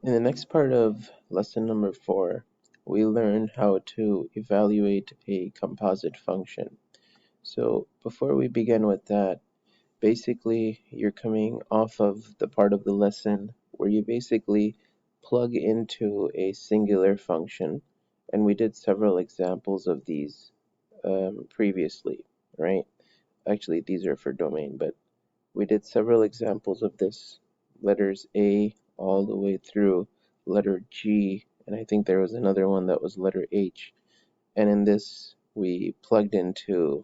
In the next part of lesson number 4, we learn how to evaluate a composite function. So before we begin with that, basically you're coming off of the part of the lesson where you basically plug into a singular function, and we did several examples of these previously, right? Actually, these are for domain, but we did several examples of this, letters A all the way through letter G, and I think there was another one that was letter H. And in this, we plugged into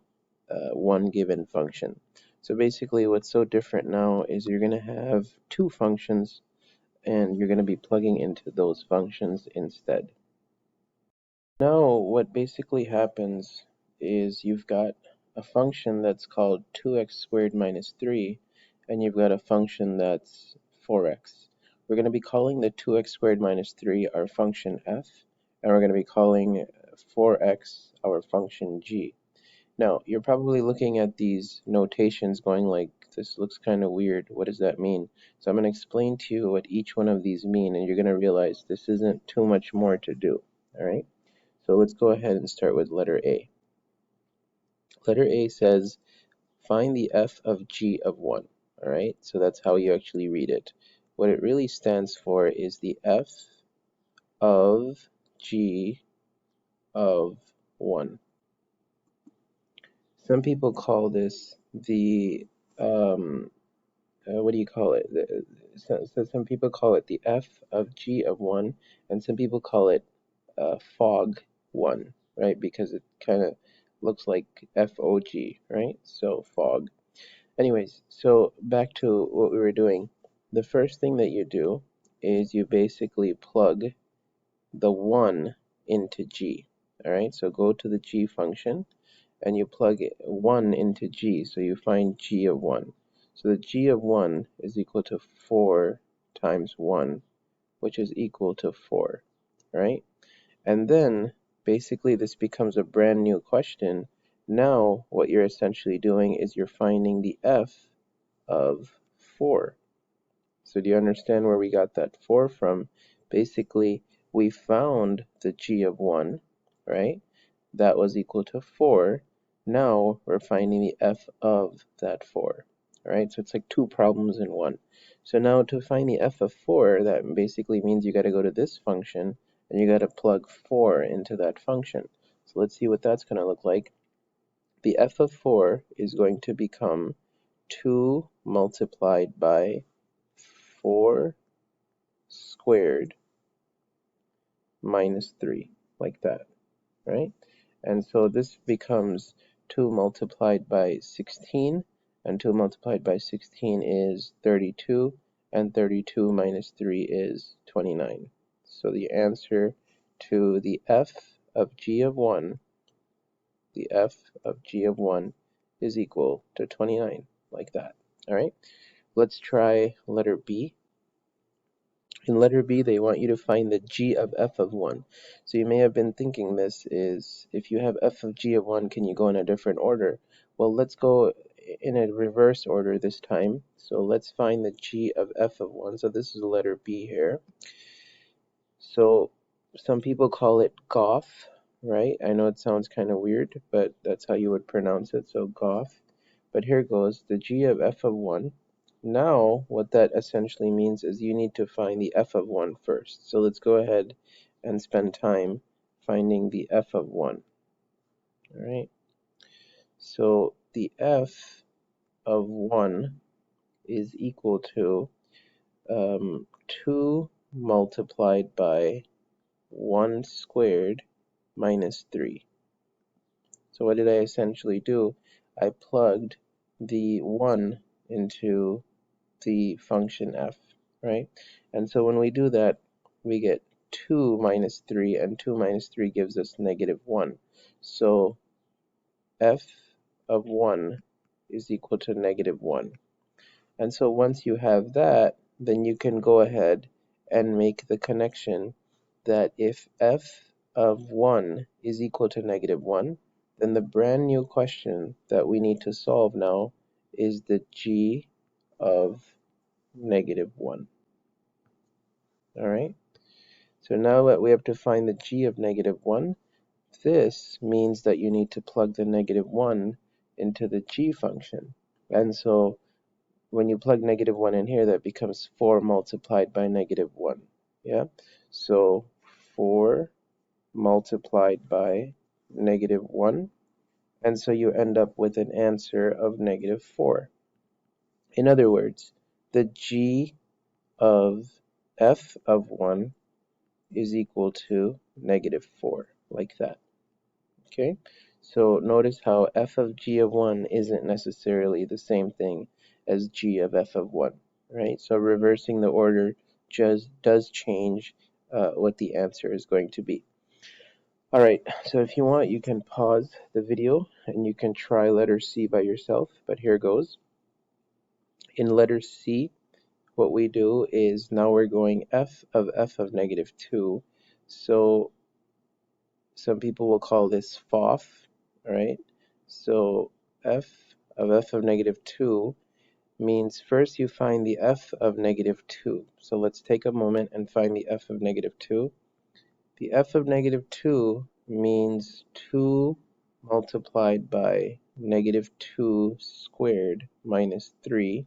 one given function. So basically, what's so different now is you're going to have two functions, and you're going to be plugging into those functions instead. Now, what basically happens is you've got a function that's called 2x squared minus 3, and you've got a function that's 4x. We're going to be calling the 2x squared minus 3 our function f, and we're going to be calling 4x our function g. Now, you're probably looking at these notations going like, this looks kind of weird. What does that mean? So I'm going to explain to you what each one of these mean, and you're going to realize this isn't too much more to do. All right? So let's go ahead and start with letter A. Letter A says, find the f of g of 1. All right, so that's how you actually read it. What it really stands for is the f of g of 1. Some people call this the, what do you call it? So some people call it the f of g of 1, and some people call it fog 1, right? Because it kind of looks like FOG, right? So fog. Anyways, so back to what we were doing. The first thing that you do is you basically plug the 1 into G. All right, so go to the G function and you plug 1 into G, so you find G of 1. So the G of 1 is equal to 4 times 1, which is equal to 4, right? And then basically this becomes a brand new question. Now what you're essentially doing is you're finding the f of 4. So do you understand where we got that 4 from? Basically, we found the g of 1, right? That was equal to 4. Now we're finding the f of that 4. All right, so it's like two problems in one. So now to find the f of 4, that basically means you got to go to this function and you got to plug 4 into that function. So let's see what that's going to look like. The f of 4 is going to become 2 multiplied by 4 squared minus 3, like that, right? And so this becomes 2 multiplied by 16, and 2 multiplied by 16 is 32, and 32 minus 3 is 29. So the answer to the f of g of 1, the f of g of 1 is equal to 29, like that. All right, let's try letter B. In letter B, they want you to find the g of f of 1. So you may have been thinking this is, if you have f of g of 1, can you go in a different order? Well, let's go in a reverse order this time. So let's find the g of f of 1. So this is letter B here. So some people call it goff, right? I know it sounds kind of weird, but that's how you would pronounce it, so goff. But here goes, the g of f of 1. Now, what that essentially means is you need to find the f of 1 first. So let's go ahead and spend time finding the f of 1. All right. So the f of 1 is equal to 2 multiplied by 1 squared minus 3. So what did I essentially do? I plugged the 1 into the function f, right? And so when we do that, we get 2 minus 3, and 2 minus 3 gives us negative 1. So f of 1 is equal to negative 1. And so once you have that, then you can go ahead and make the connection that if f of 1 is equal to negative 1, then the brand new question that we need to solve now is the g of negative 1. All right. So now that we have to find the g of -1, this means that you need to plug the -1 into the g function. And so when you plug -1 in here, that becomes 4 multiplied by -1. Yeah? So 4 multiplied by -1. And so you end up with an answer of -4. In other words, the g of f of 1 is equal to -4, like that. Okay? So notice how f of g of 1 isn't necessarily the same thing as g of f of 1, right? So reversing the order just does change what the answer is going to be. All right, so if you want, you can pause the video and you can try letter C by yourself, but here goes. In letter C, what we do is now we're going f of -2. So some people will call this FOF, right? So f of -2 means first you find the f of -2. So let's take a moment and find the f of -2. The f of -2 means 2 multiplied by -2 squared minus 3.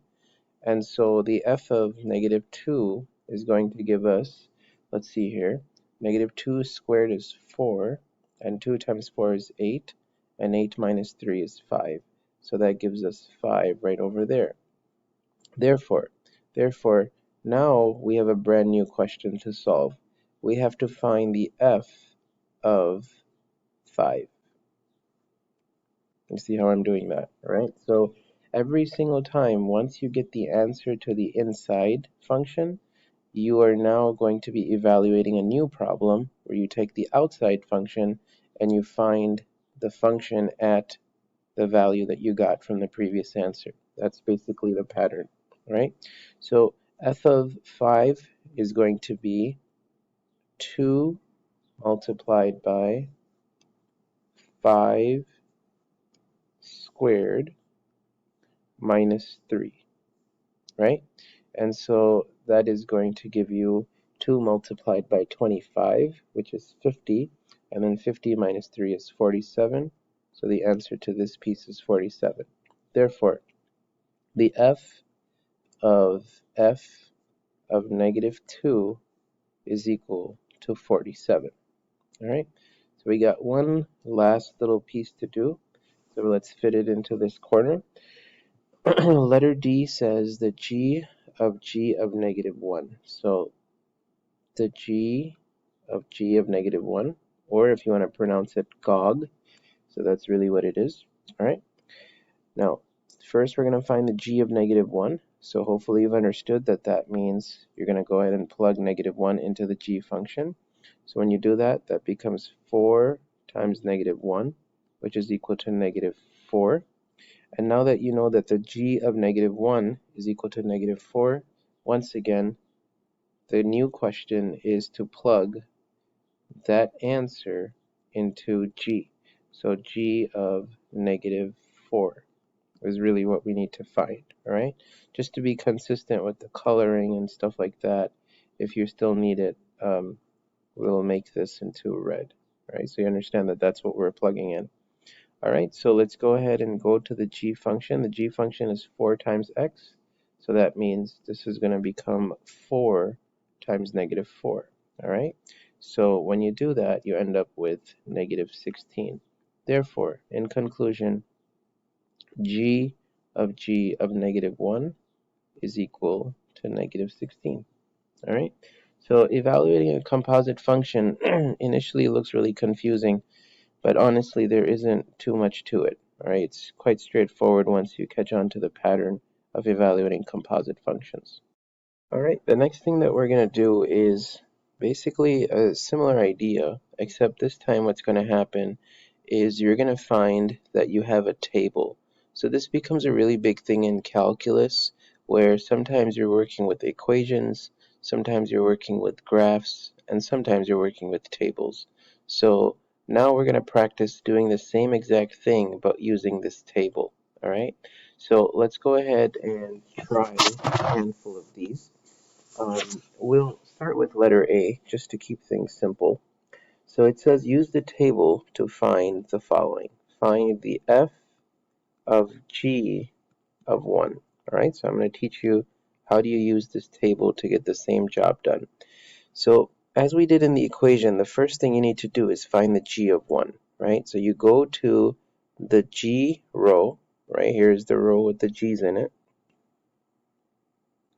And so the f of -2 is going to give us, let's see here, -2 squared is 4, and 2 times 4 is 8, and 8 minus 3 is 5. So that gives us 5 right over there. Therefore, now we have a brand new question to solve. We have to find the f of 5. You see how I'm doing that, right? So every single time, once you get the answer to the inside function, you are now going to be evaluating a new problem where you take the outside function and you find the function at the value that you got from the previous answer. That's basically the pattern, right? So f of 5 is going to be 2 multiplied by 5 squared minus 3, right? And so that is going to give you 2 multiplied by 25, which is 50, and then 50 minus 3 is 47, so the answer to this piece is 47. Therefore, the f of -2 is equal to 47. All right, so we got one last little piece to do, so let's fit it into this corner. Letter D says the g of -1. So the g of -1, or if you want to pronounce it GOG, so that's really what it is. All right. Now, first we're going to find the g of -1. So hopefully you've understood that that means you're going to go ahead and plug -1 into the g function. So when you do that, that becomes 4 times -1, which is equal to -4. And now that you know that the g of -1 is equal to -4, once again, the new question is to plug that answer into g. So g of -4 is really what we need to find, all right? Just to be consistent with the coloring and stuff like that, if you still need it, we'll make this into red, all right? So you understand that that's what we're plugging in. All right, so let's go ahead and go to the g function. The g function is 4 times x, so that means this is going to become 4 times -4. All right, so when you do that, you end up with -16. Therefore, in conclusion, g of -1 is equal to -16. All right, so evaluating a composite function initially looks really confusing, but honestly, there isn't too much to it. All right, it's quite straightforward once you catch on to the pattern of evaluating composite functions. All right, the next thing that we're going to do is basically a similar idea, except this time what's going to happen is you're going to find that you have a table. So this becomes a really big thing in calculus, where sometimes you're working with equations, sometimes you're working with graphs, and sometimes you're working with tables. So now we're going to practice doing the same exact thing, but using this table. All right, so let's go ahead and try a handful of these. We'll start with letter A just to keep things simple. So it says use the table to find the following. Find the f of g of 1. All right, so I'm going to teach you how do you use this table to get the same job done. So as we did in the equation, the first thing you need to do is find the g of 1, right? So you go to the g row, right? Here's the row with the g's in it,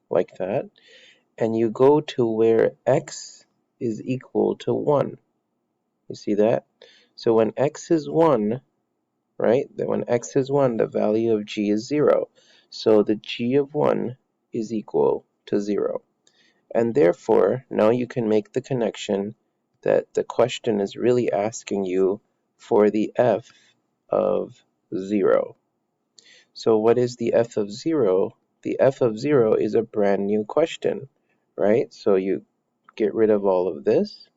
like that. And you go to where x is equal to 1. You see that? So when x is 1, right? Then when x is 1, the value of g is 0. So the g of 1 is equal to 0. And therefore, now you can make the connection that the question is really asking you for the f of 0. So what is the f of 0? The f of 0 is a brand new question, right? So you get rid of all of this.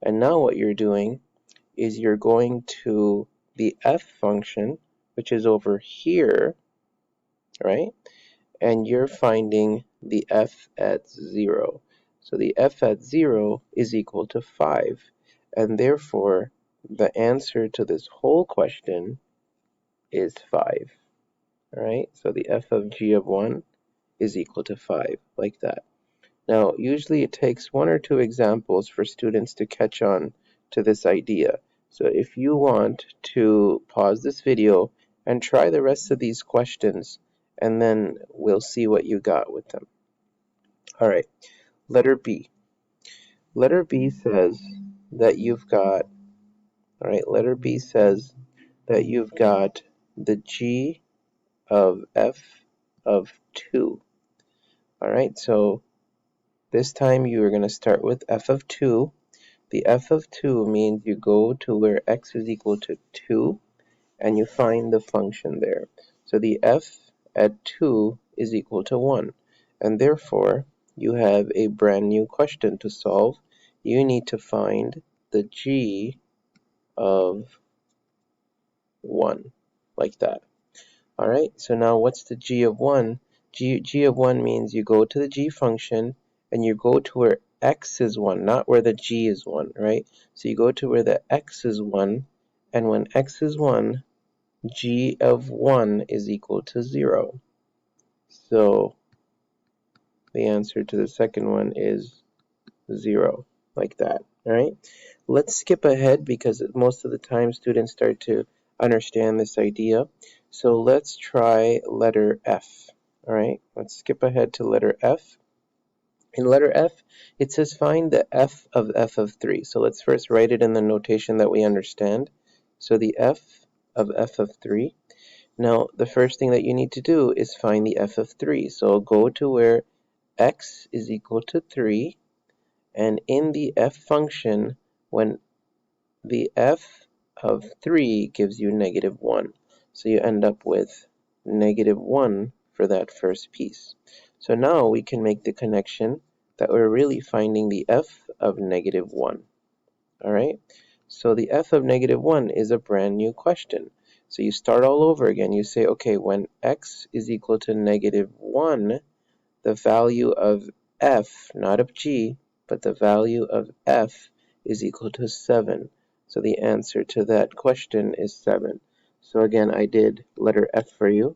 And now what you're doing is you're going to the f function, which is over here, right? And you're finding the f at 0. So the f at 0 is equal to 5. And therefore, the answer to this whole question is 5. All right? So the f of g of 1 is equal to 5, like that. Now, usually it takes 1 or 2 examples for students to catch on to this idea. So if you want to pause this video and try the rest of these questions, and then we'll see what you got with them. All right, letter B. Letter B says that you've got, all right, letter B says that you've got the g of f of 2. All right, so this time you are going to start with f of 2. The f of 2 means you go to where x is equal to 2 and you find the function there. So the f at 2 is equal to 1. And therefore, you have a brand new question to solve. You need to find the g of 1, like that. All right, so now what's the g of 1? G of 1 means you go to the g function and you go to where x is 1, not where the g is 1, right? So you go to where the x is 1, and when x is 1, g of 1 is equal to 0. So the answer to the second one is 0, like that, all right? Let's skip ahead because most of the time students start to understand this idea. So let's try letter F, all right? Let's skip ahead to letter F. In letter F, it says find the f of 3. So let's first write it in the notation that we understand. So the f of 3. Now, the first thing that you need to do is find the f of 3. So go to where x is equal to 3, and in the f function, when the f of 3 gives you negative 1. So you end up with negative 1 for that first piece. So now we can make the connection that we're really finding the f of negative 1. All right? So the f of negative 1 is a brand new question. So you start all over again. You say, okay, when x is equal to negative 1, the value of f, not of g, but the value of f is equal to 7. So the answer to that question is 7. So again, I did letter F for you,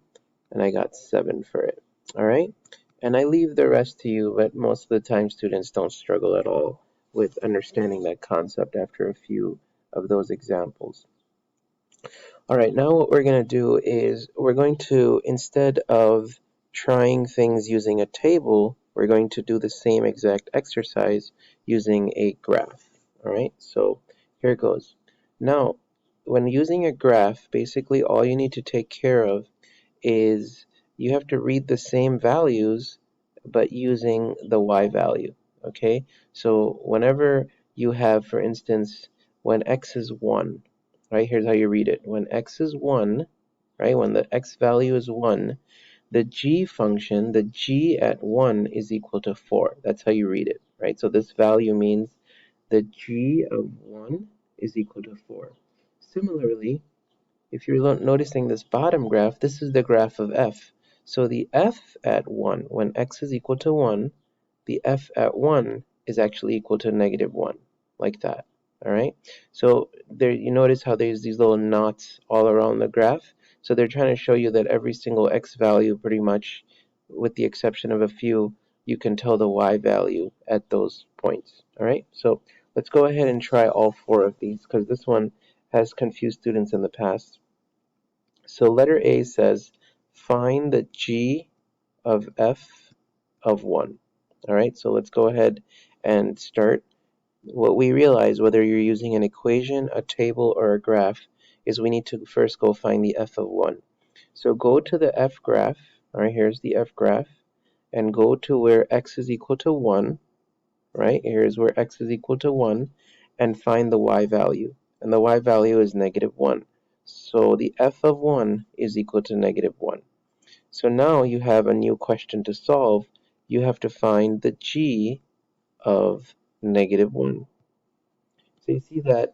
and I got 7 for it. All right? And I leave the rest to you, but most of the time students don't struggle at all with understanding that concept after a few of those examples. All right, now what we're going to do is we're going to, instead of trying things using a table, we're going to do the same exact exercise using a graph. All right, so here it goes. Now, when using a graph, basically all you need to take care of is you have to read the same values but using the y value. Okay, so whenever you have, for instance, when x is 1, right, here's how you read it. When x is 1, right, when the x value is 1, the g function, the g at 1 is equal to 4. That's how you read it, right? So this value means the g of 1 is equal to 4. Similarly, if you're noticing this bottom graph, this is the graph of f. So the f at 1, when x is equal to 1, the f at 1 is actually equal to -1, like that. All right. So there, you notice how there's these little knots all around the graph. So they're trying to show you that every single x value, pretty much, with the exception of a few, you can tell the y value at those points. All right. So let's go ahead and try all 4 of these because this one has confused students in the past. So letter A says, find the g of f of 1. All right. So let's go ahead and start. What we realize, whether you're using an equation, a table, or a graph, is we need to first go find the f of 1. So go to the f graph, all right, here's the f graph, and go to where x is equal to 1, right, here's where x is equal to 1, and find the y value. And the y value is -1. So the f of 1 is equal to -1. So now you have a new question to solve. You have to find the g of -1. So you see that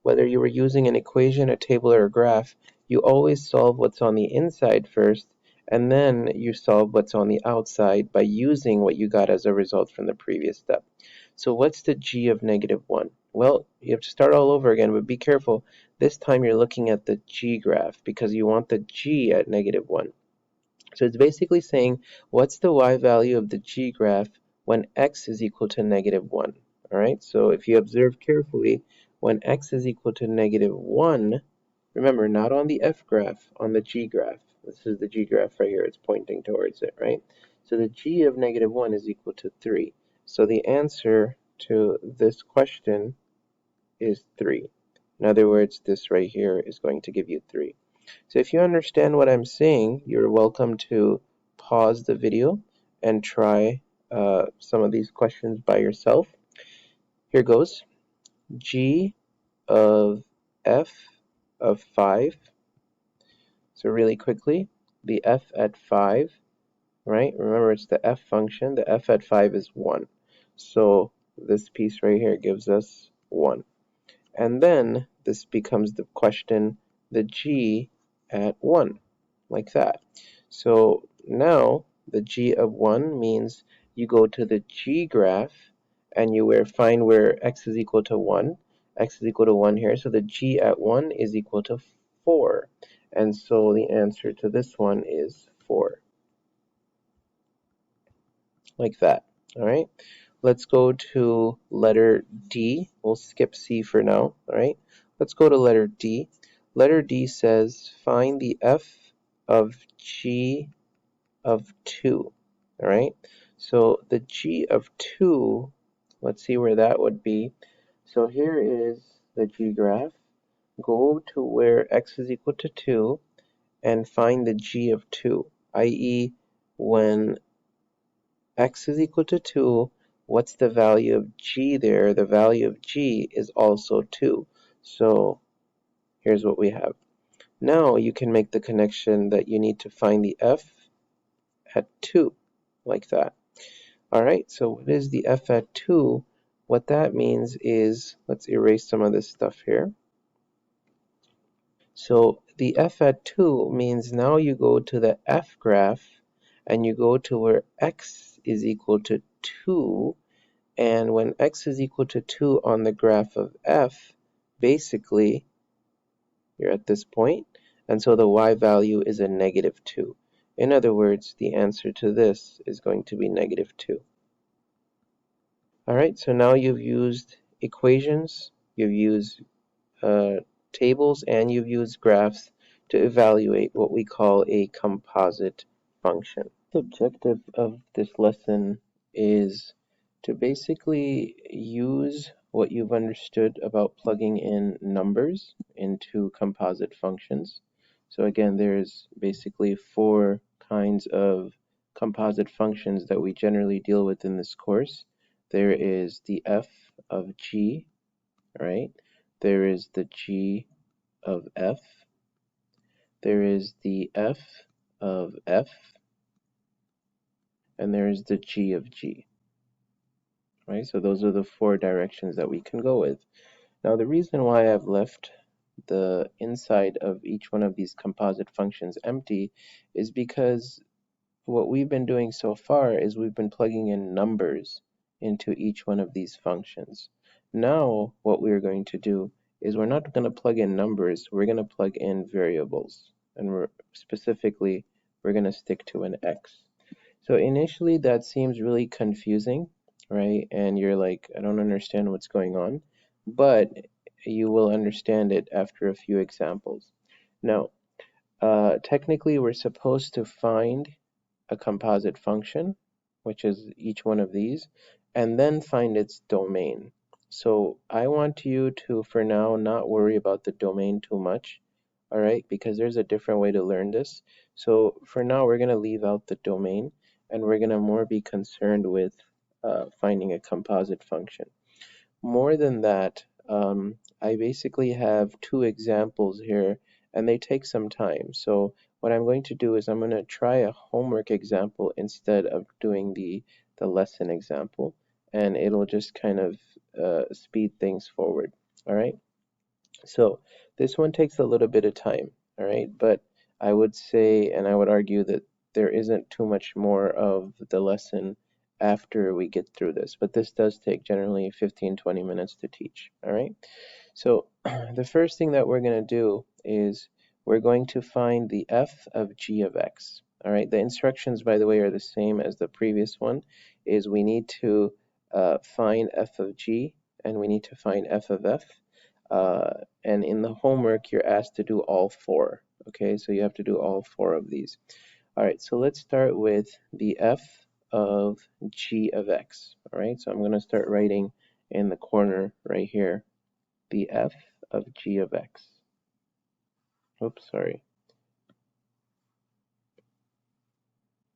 whether you were using an equation, a table, or a graph, you always solve what's on the inside first, and then you solve what's on the outside by using what you got as a result from the previous step. So what's the g of -1? Well, you have to start all over again, but be careful. This time you're looking at the g graph because you want the g at -1. So it's basically saying, what's the y value of the g graph when x is equal to -1? All right, so if you observe carefully, when x is equal to -1, remember, not on the f graph, on the g graph. This is the g graph right here. It's pointing towards it, right? So the g of -1 is equal to 3. So the answer to this question is 3. In other words, this right here is going to give you 3. So if you understand what I'm saying, you're welcome to pause the video and try some of these questions by yourself. Here goes. G of f of 5. So really quickly, the f at 5, right? Remember, it's the f function. The f at 5 is 1. So this piece right here gives us 1. And then this becomes the question, the g at 1, like that. So now the g of 1 means you go to the g graph and you find where x is equal to 1. X is equal to 1 here, so the g at 1 is equal to 4. And so the answer to this one is 4, like that. All right. Let's go to letter D. We'll skip C for now. All right. Let's go to letter D. Letter D says find the f of g of 2. All right. So the g of 2, let's see where that would be. So here is the g graph. Go to where x is equal to 2 and find the g of 2, i.e. when x is equal to 2, what's the value of g there? The value of g is also 2. So here's what we have. Now you can make the connection that you need to find the f at 2, like that. All right, so what is the f at 2? What that means is, let's erase some of this stuff here. So the f at 2 means now you go to the f graph and you go to where x is equal to 2. And when x is equal to 2 on the graph of f, basically, you're at this point, and so the y value is a -2. In other words, the answer to this is going to be -2. All right, so now you've used equations, you've used tables, and you've used graphs to evaluate what we call a composite function. The objective of this lesson is to basically use what you've understood about plugging in numbers into composite functions. So again, there's basically 4 kinds of composite functions that we generally deal with in this course. There is the f of g, right? There is the g of f. There is the f of f. And there is the g of g, right? So those are the 4 directions that we can go with. Now the reason why I've left the inside of each one of these composite functions empty is because what we've been doing so far is we've been plugging in numbers into each one of these functions. Now, what we're going to do is we're not going to plug in numbers, we're going to plug in variables. And specifically, we're going to stick to an x. So initially, that seems really confusing, right? And you're like, I don't understand what's going on. But you will understand it after a few examples. Now, technically, we're supposed to find a composite function, which is each one of these, and then find its domain. So I want you to, for now, not worry about the domain too much, all right, because there's a different way to learn this. So for now, we're going to leave out the domain, and we're going to more be concerned with finding a composite function. More than that, I basically have two examples here, and they take some time. So what I'm going to do is I'm going to try a homework example instead of doing the lesson example, and it'll just kind of speed things forward. All right. So this one takes a little bit of time. All right, but I would say, and I would argue that there isn't too much more of the lesson after we get through this, but this does take generally 15-20 minutes to teach. All right. So the first thing that we're going to do is we're going to find the f of g of x. All right, the instructions, by the way, are the same as the previous one, is we need to find f of g and we need to find f of f. And in the homework, you're asked to do all four. Okay, so you have to do all four of these. All right, so let's start with the f of g of x. All right, so I'm going to start writing in the corner right here the f of g of x. Oops, sorry.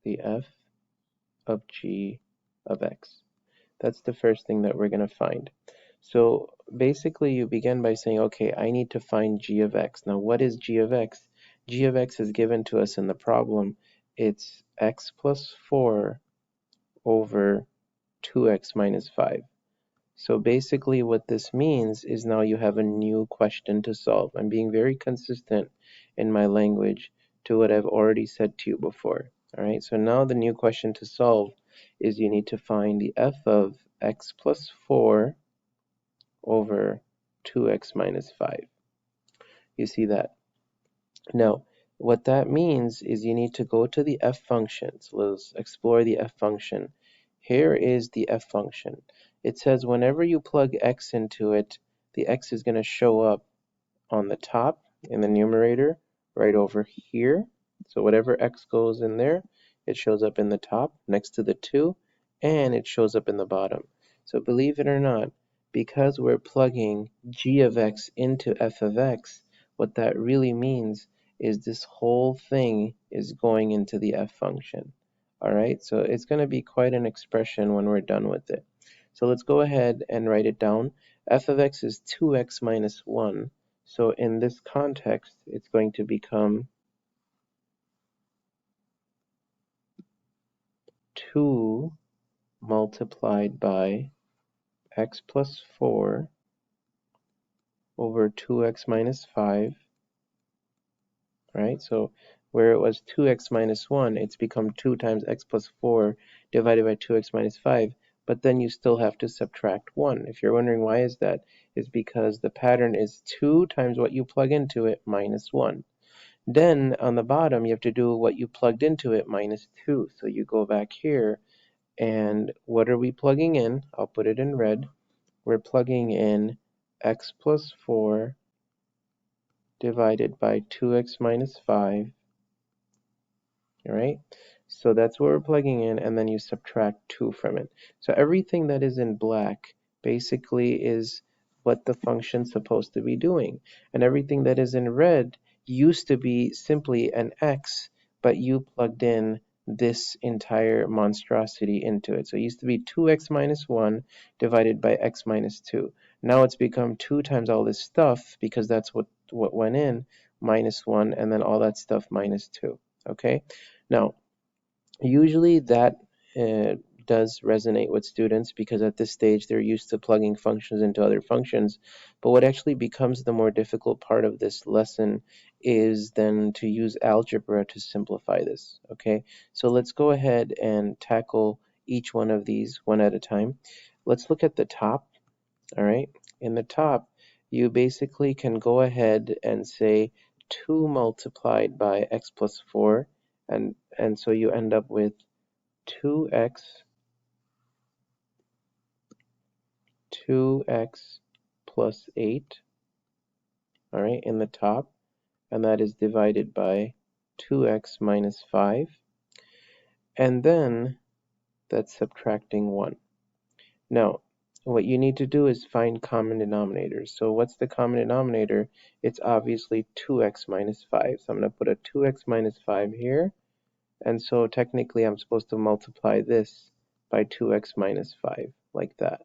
The f of g of x. That's the first thing that we're going to find. So basically you begin by saying, okay, I need to find g of x. Now what is g of x? G of x is given to us in the problem. It's x plus 4 over 2x minus 5. So basically what this means is now you have a new question to solve. I'm being very consistent in my language to what I've already said to you before. All right, so now the new question to solve is you need to find the f of x plus 4 over 2x minus 5. You see that? Now, what that means is you need to go to the f function. So let's explore the f function. Here is the f function. It says whenever you plug x into it, the x is going to show up on the top in the numerator right over here. So whatever x goes in there, it shows up in the top next to the 2, and it shows up in the bottom. So believe it or not, because we're plugging g of x into f of x, what that really means is this whole thing is going into the f function. All right, so it's going to be quite an expression when we're done with it. So let's go ahead and write it down. F of x is 2x minus 1. So in this context, it's going to become 2 multiplied by x plus 4 over 2x minus 5, right? So where it was 2x minus 1, it's become 2 times x plus 4 divided by 2x minus 5, but then you still have to subtract 1. If you're wondering why is that, it's because the pattern is 2 times what you plug into it minus 1. Then on the bottom, you have to do what you plugged into it minus 2. So you go back here, and what are we plugging in? I'll put it in red. We're plugging in x plus 4 divided by 2x minus 5. All right, so that's what we're plugging in, and then you subtract 2 from it. So everything that is in black basically is what the function's supposed to be doing, and everything that is in red used to be simply an x, but you plugged in this entire monstrosity into it. So it used to be 2x minus 1 divided by x minus 2. Now it's become 2 times all this stuff, because that's what went in, minus 1, and then all that stuff minus 2. Okay, now usually that does resonate with students because at this stage they're used to plugging functions into other functions, but what actually becomes the more difficult part of this lesson is then to use algebra to simplify this, okay? So let's go ahead and tackle each one of these one at a time. Let's look at the top, all right? In the top, you basically can go ahead and say 2 multiplied by x plus 4, and so you end up with 2x plus 8, all right, in the top, and that is divided by 2x minus 5, and then that's subtracting 1. Now, what you need to do is find common denominators. So what's the common denominator? It's obviously 2x minus 5. So I'm going to put a 2x minus 5 here, and so technically I'm supposed to multiply this by 2x minus 5, like that.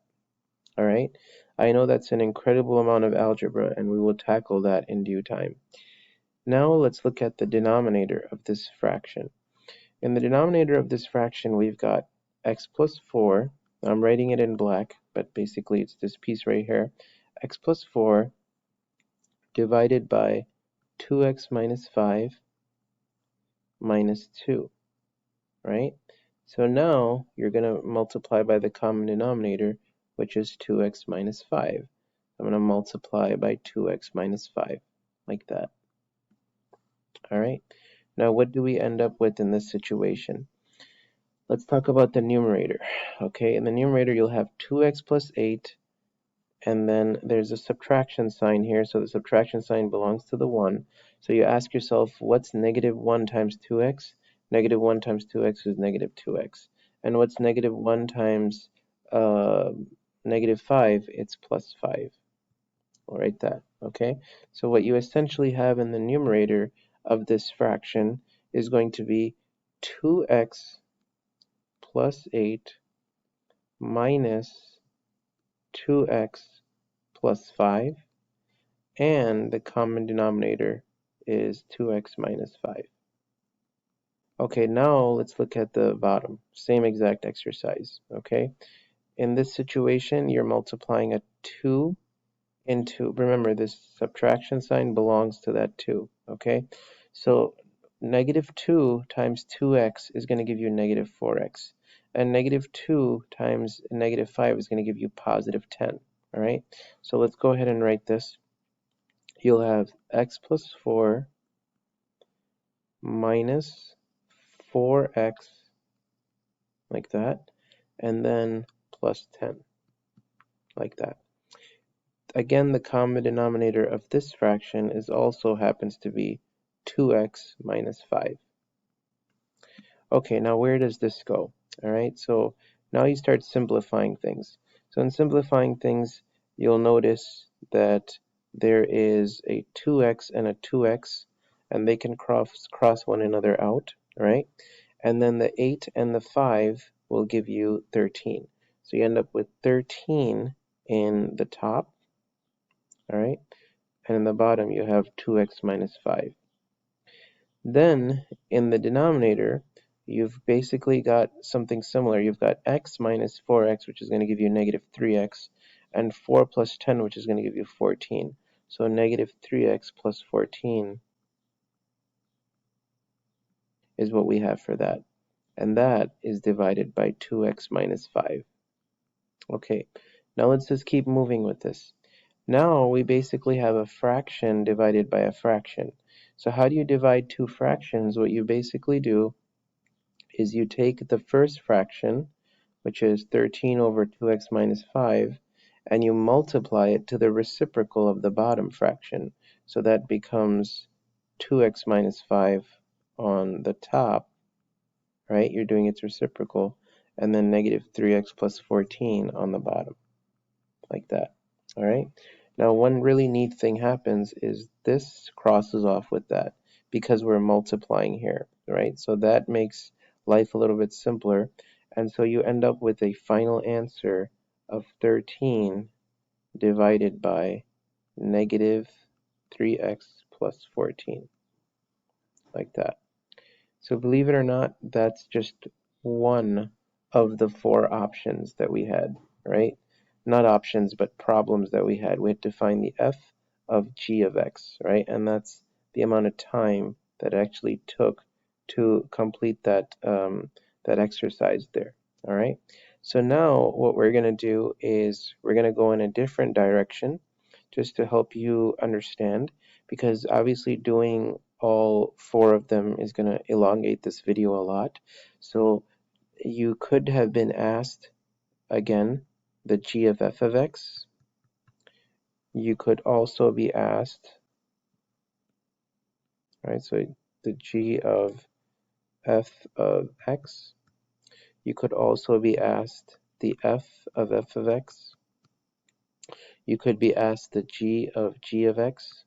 All right? I know that's an incredible amount of algebra, and we will tackle that in due time. Now let's look at the denominator of this fraction. In the denominator of this fraction, we've got x plus 4. I'm writing it in black, but basically it's this piece right here. X plus 4 divided by 2x minus 5 minus 2, right? So now you're going to multiply by the common denominator, which is 2x minus 5. I'm going to multiply by 2x minus 5, like that. All right. Now what do we end up with in this situation? Let's talk about the numerator. Okay, in the numerator you'll have 2x plus 8, and then there's a subtraction sign here, so the subtraction sign belongs to the 1. So you ask yourself, what's negative 1 times 2x? Negative 1 times 2x is negative 2x. And what's negative 1 times negative 5? It's plus 5. I'll write that, okay? So what you essentially have in the numerator of this fraction is going to be 2x plus 8 minus 2x plus 5, and the common denominator is 2x minus 5. Okay, now let's look at the bottom. Same exact exercise, okay? In this situation, you're multiplying a 2 into, remember, this subtraction sign belongs to that 2, okay? So negative 2 times 2x is going to give you negative 4x. And negative 2 times negative 5 is going to give you positive 10, all right? So let's go ahead and write this. You'll have x plus 4 minus 4x, like that, and then plus 10, like that. Again, the common denominator of this fraction is also happens to be 2x minus 5. Okay, now where does this go? All right, so now you start simplifying things. So in simplifying things, you'll notice that there is a 2x and a 2x, and they can cross one another out, right? And then the 8 and the 5 will give you 13. So you end up with 13 in the top, all right? And in the bottom, you have 2x minus 5. Then, in the denominator, you've basically got something similar. You've got x minus 4x, which is going to give you negative 3x, and 4 plus 10, which is going to give you 14. So negative 3x plus 14 is what we have for that. And that is divided by 2x minus 5. Okay, now let's just keep moving with this. Now we basically have a fraction divided by a fraction. So how do you divide two fractions? What you basically do is you take the first fraction, which is 13 over 2x minus 5, and you multiply it to the reciprocal of the bottom fraction. So that becomes 2x minus 5 on the top, right? You're doing its reciprocal, and then negative 3x plus 14 on the bottom, like that. All right. Now, one really neat thing happens is this crosses off with that because we're multiplying here, right? So that makes life a little bit simpler. And so you end up with a final answer of 13 divided by negative 3x plus 14, like that. So believe it or not, that's just one of the 4 options that we had, right? Not options, but problems that we had. We had to find the f of g of x, right? And that's the amount of time that it actually took to complete that, that exercise there. All right. So now what we're going to do is we're going to go in a different direction just to help you understand, because obviously doing all four of them is going to elongate this video a lot. So you could have been asked, again, the g of f of x. You could also be asked, right, so the g of f of x. You could also be asked the f of x. You could be asked the g of x.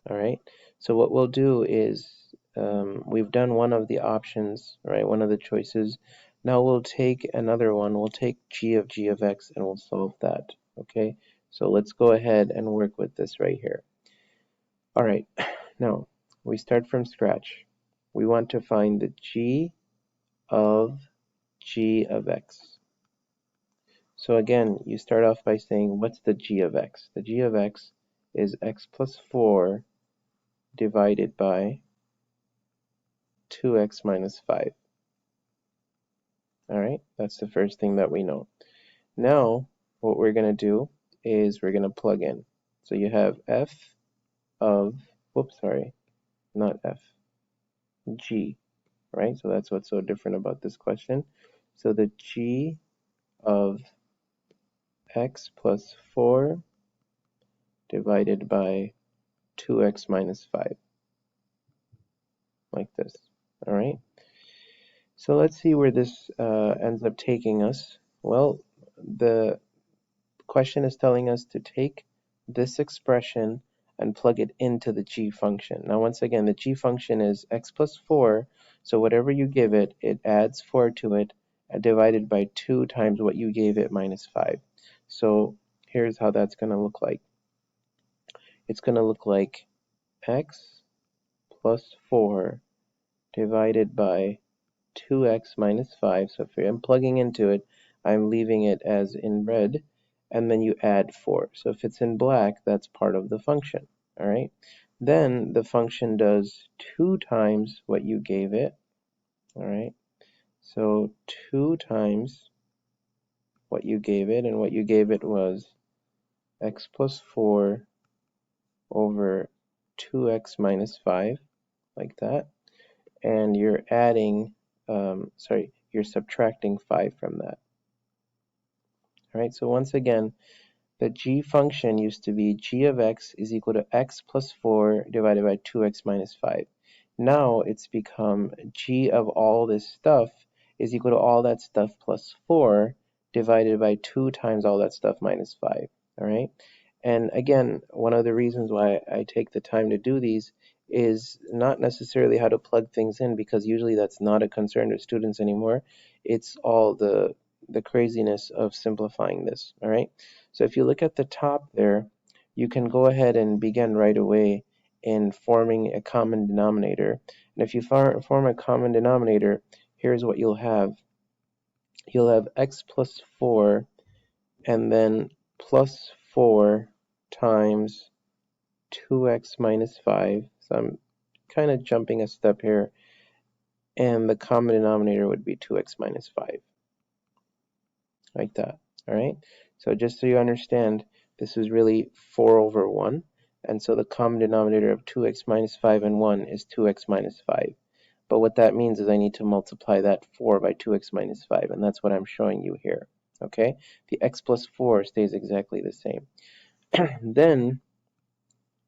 All right, so what we'll do is we've done one of the options, right, one of the choices. Now we'll take another one. We'll take g of x and we'll solve that. Okay, so let's go ahead and work with this right here. All right, now we start from scratch. We want to find the g of x. So again, you start off by saying, what's the g of x? The g of x is x plus 4 divided by 2x minus 5. All right, that's the first thing that we know. Now, what we're going to do is we're going to plug in. So you have f of, whoops, sorry, not f, g, right? So that's what's so different about this question. So the g of x plus 4 divided by 2x minus 5, like this. All right. So let's see where this ends up taking us. Well, the question is telling us to take this expression and plug it into the g function. Now, once again, the g function is x plus 4, so whatever you give it, it adds 4 to it, divided by 2 times what you gave it minus 5. So here's how that's going to look like. It's going to look like x plus 4 divided by 2x minus 5. So if I'm plugging into it, I'm leaving it as in red, and then you add 4. So if it's in black, that's part of the function. All right. Then the function does 2 times what you gave it. All right. So 2 times what you gave it, and what you gave it was x plus 4 over 2x minus 5, like that. And you're adding, you're subtracting 5 from that. All right, so once again, the g function used to be g of x is equal to x plus 4 divided by 2x minus 5. Now it's become g of all this stuff is equal to all that stuff plus 4 divided by 2 times all that stuff minus 5. All right, and again, one of the reasons why I take the time to do these is not necessarily how to plug things in, because usually that's not a concern to students anymore. It's all the craziness of simplifying this. All right, so if you look at the top there, you can go ahead and begin right away in forming a common denominator. And if you form a common denominator, here's what you'll have. You'll have x plus 4 and then plus 4 times 2x minus 5. So I'm kind of jumping a step here. And the common denominator would be 2x minus 5. Like that. All right. So just so you understand, this is really 4 over 1. And so the common denominator of 2x minus 5 and 1 is 2x minus 5. But what that means is I need to multiply that 4 by 2x minus 5. And that's what I'm showing you here. Okay. The x plus 4 stays exactly the same. Then,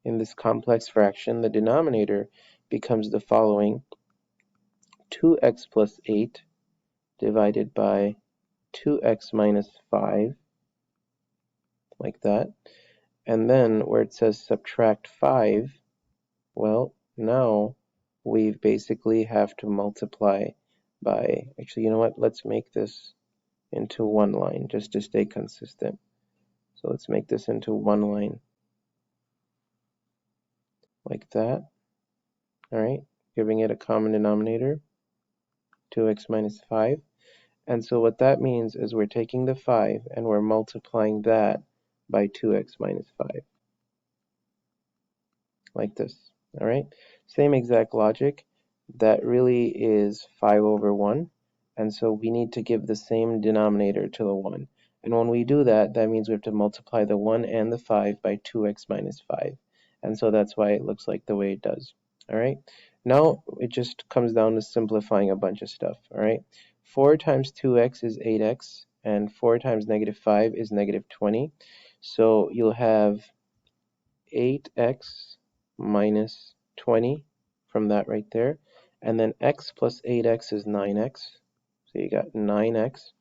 in this complex fraction, the denominator becomes the following: 2x plus 8 divided by 2x minus 5, like that. And then where it says subtract 5, well, now we basically have to multiply by, actually, you know what, let's make this into one line just to stay consistent. So let's make this into one line, like that. All right, giving it a common denominator, 2x minus 5. And so what that means is we're taking the 5 and we're multiplying that by 2x minus 5, like this. All right, same exact logic. That really is 5 over 1. And so we need to give the same denominator to the 1. And when we do that, that means we have to multiply the 1 and the 5 by 2x minus 5. And so that's why it looks like the way it does. All right, now it just comes down to simplifying a bunch of stuff. All right, 4 times 2x is 8x, and 4 times negative 5 is negative 20. So you'll have 8x minus 20 from that right there. And then x plus 8x is 9x. So you got 9x.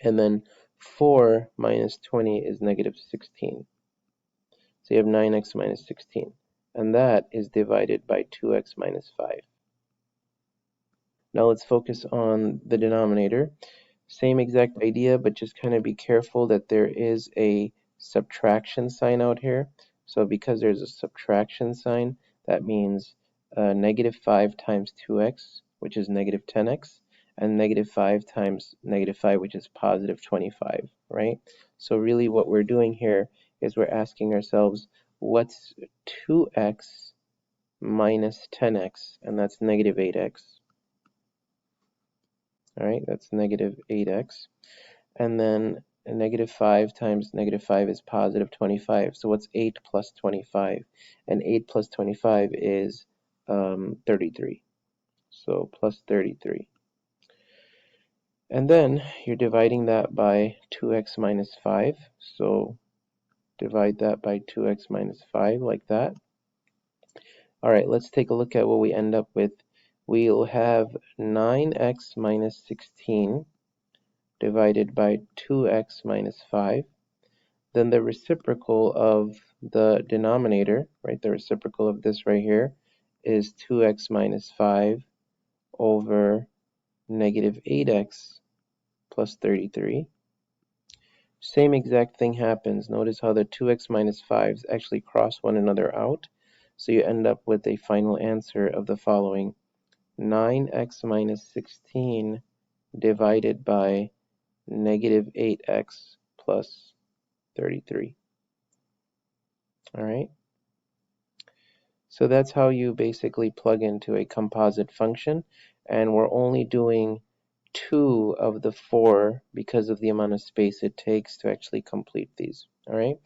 And then 4 minus 20 is negative 16. So you have 9x minus 16. And that is divided by 2x minus 5. Now let's focus on the denominator. Same exact idea, but just kind of be careful that there is a subtraction sign out here. So because there's a subtraction sign, that means negative 5 times 2x, which is negative 10x, and negative 5 times negative 5, which is positive 25, right? So really what we're doing here is we're asking ourselves, what's 2x minus 10x? And that's negative 8x. All right, that's negative 8x. And then negative 5 times negative 5 is positive 25. So what's 8 plus 25? And 8 plus 25 is 33. So plus 33. And then you're dividing that by 2x minus 5. So divide that by 2x minus 5 like that. All right, let's take a look at what we end up with. We'll have 9x minus 16 divided by 2x minus 5. Then the reciprocal of the denominator, right, the reciprocal of this right here is 2x minus 5 over negative 8x plus 33. Same exact thing happens. Notice how the 2x minus 5s actually cross one another out. So you end up with a final answer of the following: 9x minus 16 divided by negative 8x plus 33. All right. So that's how you basically plug into a composite function, and we're only doing 2 of the 4 because of the amount of space it takes to actually complete these. All right.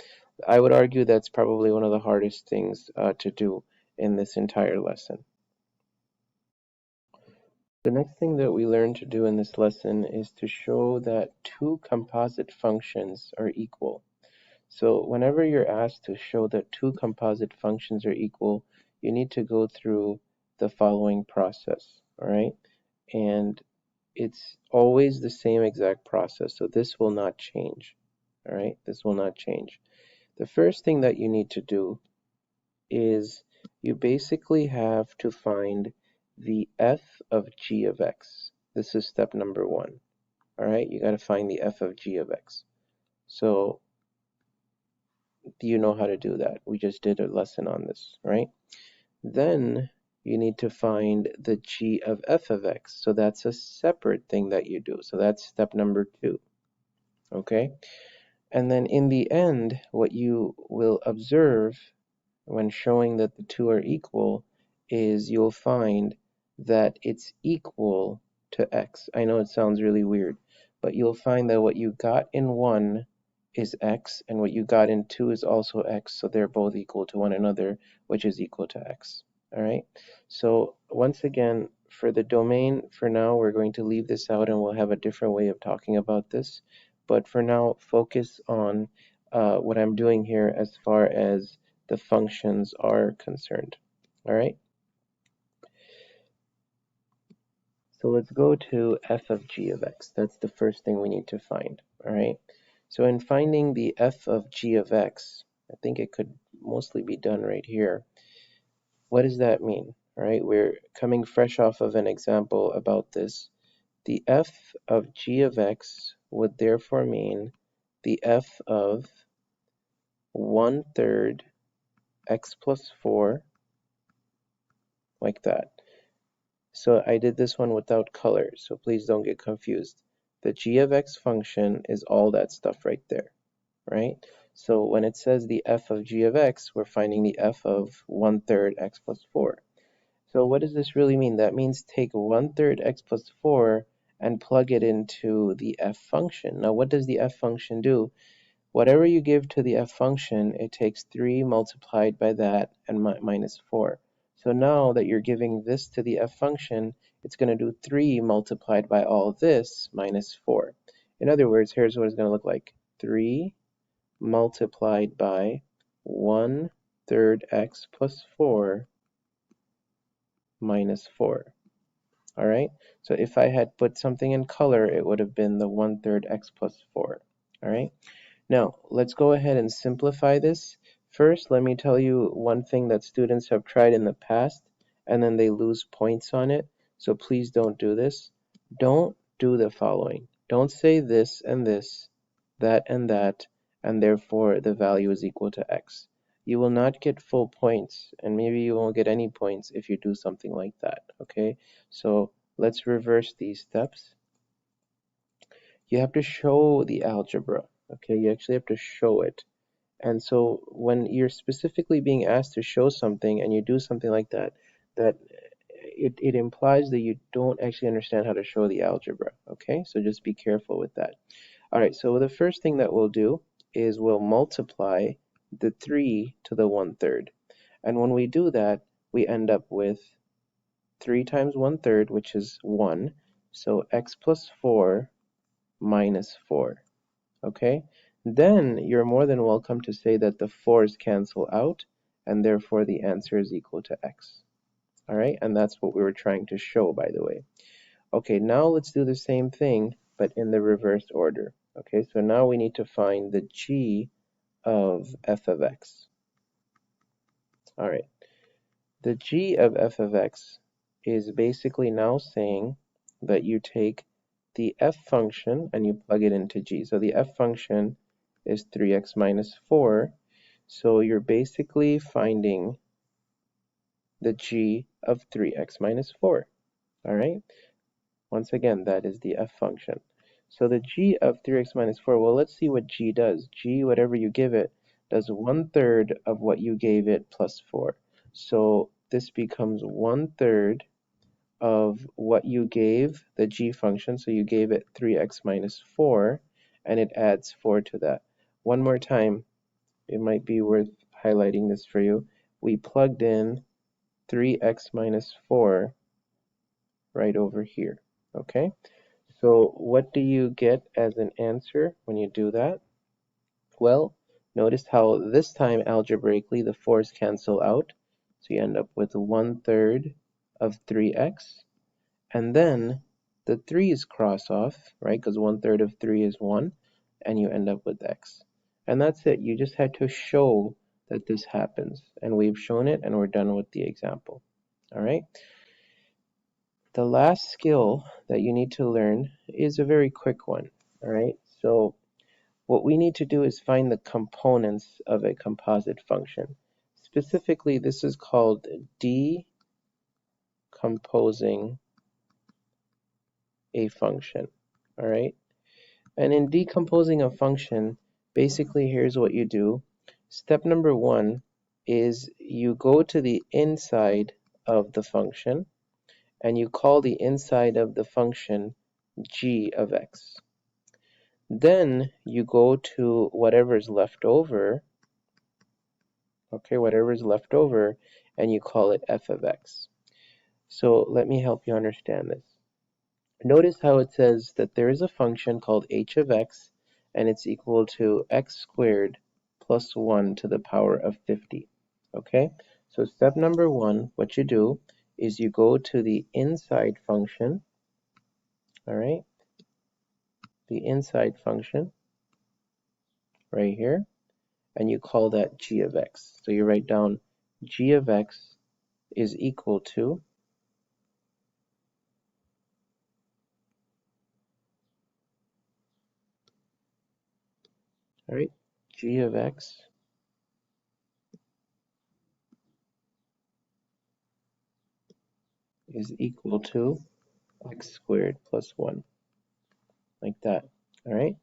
I would argue that's probably one of the hardest things to do in this entire lesson. The next thing that we learn to do in this lesson is to show that two composite functions are equal. So whenever you're asked to show that two composite functions are equal, you need to go through the following process, all right? And it's always the same exact process, so this will not change, all right? This will not change. The first thing that you need to do is you basically have to find the f of g of x. This is step number 1, all right? You got to find the f of g of x. So do you know how to do that? We just did a lesson on this, right? Then you need to find the g of f of x. So that's a separate thing that you do. So that's step number 2, okay? And then in the end, what you will observe when showing that the two are equal is you'll find that it's equal to x. I know it sounds really weird, but you'll find that what you got in 1 is x, and what you got in 2 is also x, so they're both equal to one another, which is equal to x. All right, so once again, for the domain, for now, we're going to leave this out and we'll have a different way of talking about this. But for now, focus on what I'm doing here as far as the functions are concerned. All right. So let's go to f of g of x. That's the first thing we need to find. All right. So in finding the f of g of x, I think it could mostly be done right here. What does that mean? All right. We're coming fresh off of an example about this. The f of g of x would therefore mean the f of 1/3 x plus 4, like that. So I did this one without color, so please don't get confused. The g of x function is all that stuff right there, right? So when it says the f of g of x, we're finding the f of 1/3 x plus 4. So what does this really mean? That means take 1/3 x plus 4 and plug it into the f function. Now what does the f function do? Whatever you give to the f function, it takes 3 multiplied by that and minus 4. So now that you're giving this to the f function, it's going to do 3 multiplied by all this minus 4. In other words, here's what it's going to look like. 3 multiplied by 1/3 x plus 4 minus 4. All right, so if I had put something in color, it would have been the 1/3 x plus 4. All right, now let's go ahead and simplify this. First, let me tell you one thing that students have tried in the past, and then they lose points on it. So please don't do this. Don't do the following. Don't say this and this, that and that, and therefore the value is equal to x. You will not get full points, and maybe you won't get any points if you do something like that, okay? So let's reverse these steps. You have to show the algebra, okay? You actually have to show it. And so when you're specifically being asked to show something and you do something like that, it implies that you don't actually understand how to show the algebra, okay? So just be careful with that. All right, so the first thing that we'll do is we'll multiply the 3 to the 1/3. And when we do that, we end up with 3 times 1/3, which is 1. So x plus 4 minus 4. Okay? Then you're more than welcome to say that the 4's cancel out, and therefore the answer is equal to x. All right? And that's what we were trying to show, by the way. Okay, now let's do the same thing, but in the reversed order. Okay, so now we need to find the g of f of x. All right, the g of f of x is basically now saying that you take the f function and you plug it into g. So the f function is 3x minus 4. So you're basically finding the g of 3x minus 4. All right, once again, that is the f function. So the g of 3x minus 4, well, let's see what g does. G, whatever you give it, does 1/3 of what you gave it plus 4. So this becomes 1/3 of what you gave the g function. So you gave it 3x minus 4, and it adds 4 to that. One more time, it might be worth highlighting this for you. We plugged in 3x minus 4 right over here, okay? So what do you get as an answer when you do that? Well, notice how this time algebraically the 4's cancel out. So you end up with 1/3 of 3x. And then the 3's cross off, right? Because 1/3 of 3 is 1. And you end up with x. And that's it. You just had to show that this happens. And we've shown it and we're done with the example. All right? The last skill that you need to learn is a very quick one. All right? So what we need to do is find the components of a composite function. Specifically, this is called decomposing a function. All right? And in decomposing a function, basically here's what you do. Step number 1 is you go to the inside of the function and you call the inside of the function g of x. Then you go to whatever's left over, okay, whatever's left over, and you call it f of x. So let me help you understand this. Notice how it says that there is a function called h of x, and it's equal to x squared plus 1 to the power of 50. Okay, so step number 1, what you do is you go to the inside function, all right, the inside function right here, and you call that g of x. So you write down g of x is equal to, all right, g of x is equal to x squared plus 1, like that. All right,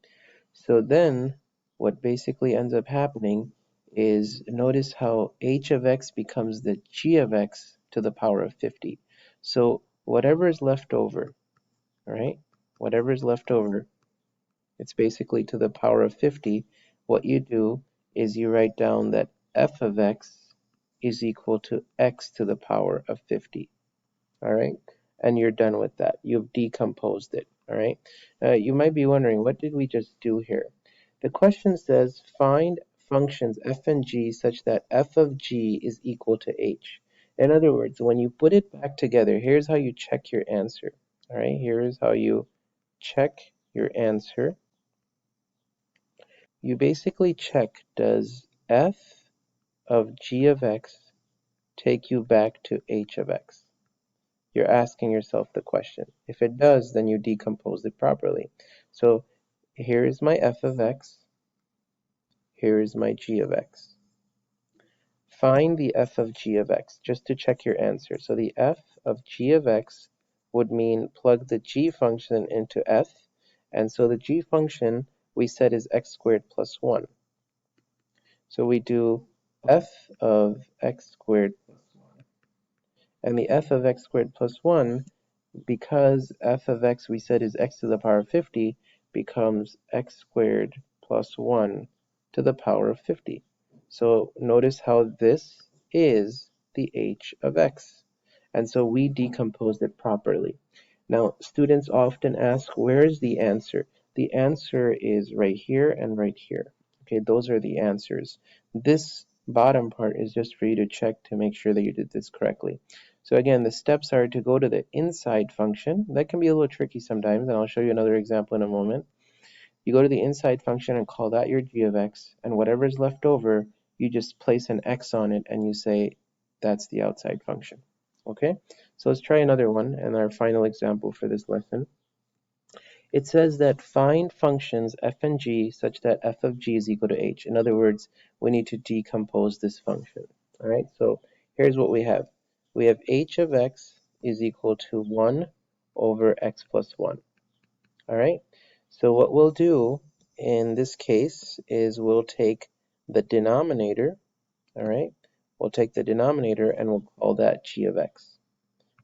so then what basically ends up happening is, notice how h of x becomes the g of x to the power of 50. So whatever is left over, all right, whatever is left over, it's basically to the power of 50. What you do is you write down that f of x is equal to x to the power of 50. All right, and you're done with that. You've decomposed it. All right, you might be wondering, what did we just do here? The question says find functions f and g such that f of g is equal to h. In other words, when you put it back together, here's how you check your answer. All right, here's how you check your answer. You basically check, does f of g of x take you back to h of x? You're asking yourself the question. If it does, then you decompose it properly. So here is my f of x, here is my g of x. Find the f of g of x, just to check your answer. So the f of g of x would mean plug the g function into f, and so the g function we said is x squared plus 1. So we do f of x squared plus 1. And the f of x squared plus 1, because f of x we said is x to the power of 50, becomes x squared plus 1 to the power of 50. So notice how this is the h of x. And so we decomposed it properly. Now, students often ask, where is the answer? The answer is right here and right here. Okay, those are the answers. This bottom part is just for you to check to make sure that you did this correctly. So again, the steps are to go to the inside function. That can be a little tricky sometimes, and I'll show you another example in a moment. You go to the inside function and call that your g of x, and whatever is left over, you just place an x on it and you say that's the outside function. Okay, so let's try another one and our final example for this lesson. It says that find functions f and g such that f of g is equal to h. In other words, we need to decompose this function. All right, so here's what we have. We have h of x is equal to 1 over x plus 1. All right, so what we'll do in this case is we'll take the denominator, all right, we'll take the denominator and we'll call that g of x.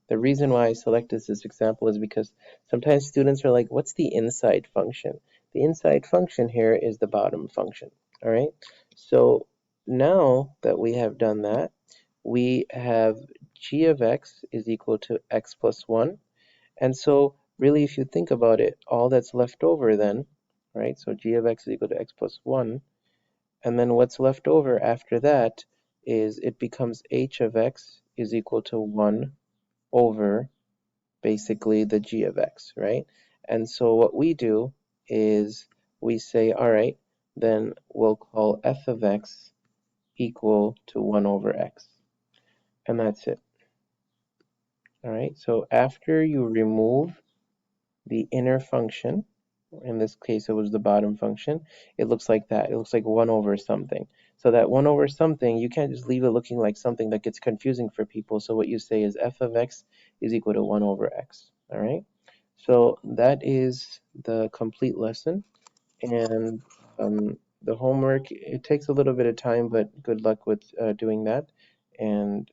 The reason why I selected this example is because sometimes students are like, what's the inside function? The inside function here is the bottom function, all right? So now that we have done that, we have g of x is equal to x plus 1. And so really, if you think about it, all that's left over then, right? So g of x is equal to x plus 1. And then what's left over after that is it becomes h of x is equal to 1 over basically the g of x, right? And so what we do is we say, all right, then we'll call f of x equal to 1 over x. And that's it. All right, so after you remove the inner function, in this case it was the bottom function, it looks like that. It looks like 1 over something. So that 1 over something, you can't just leave it looking like something that gets confusing for people. So what you say is f of x is equal to 1 over x. All right, so that is the complete lesson. And the homework, it takes a little bit of time, but good luck with doing that. And